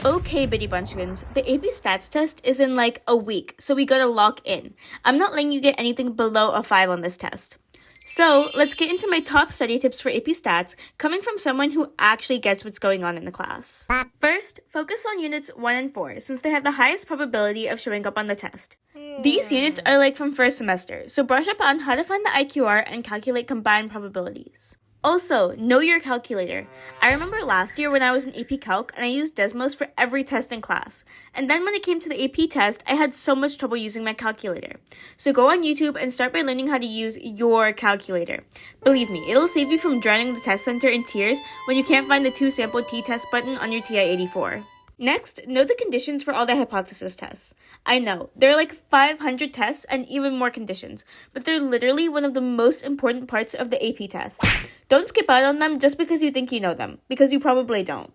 Okay, Bitty Bunchkins, the AP Stats test is in like a week, so we gotta lock in. I'm not letting you get anything below a 5 on this test. So, let's get into my top study tips for AP Stats, coming from someone who actually gets what's going on in the class. First, focus on units 1 and 4, since they have the highest probability of showing up on the test. These units are like from first semester, so brush up on how to find the IQR and calculate combined probabilities. Also, know your calculator. I remember last year when I was in AP Calc and I used Desmos for every test in class. And then when it came to the AP test, I had so much trouble using my calculator. So go on YouTube and start by learning how to use your calculator. Believe me, it'll save you from drowning the test center in tears when you can't find the 2 sample t-test button on your TI-84. Next, know the conditions for all the hypothesis tests. I know, there are like 500 tests and even more conditions, but they're literally one of the most important parts of the AP test. Don't skip out on them just because you think you know them, because you probably don't.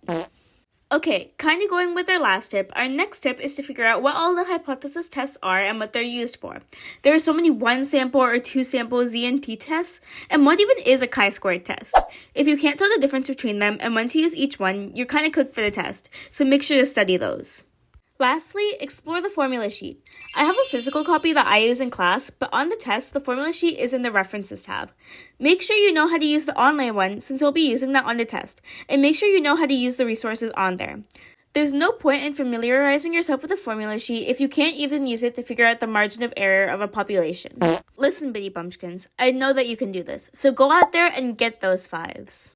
Okay, kind of going with our last tip, our next tip is to figure out what all the hypothesis tests are and what they're used for. There are so many 1 sample or 2 sample Z and T tests, and what even is a chi-squared test? If you can't tell the difference between them and when to use each one, you're kind of cooked for the test, so make sure to study those. Lastly, explore the formula sheet. I have a physical copy that I use in class, but on the test, the formula sheet is in the References tab. Make sure you know how to use the online one since we'll be using that on the test, and make sure you know how to use the resources on there. There's no point in familiarizing yourself with the formula sheet if you can't even use it to figure out the margin of error of a population. Listen, Bitty Bumpkins, I know that you can do this, so go out there and get those 5s.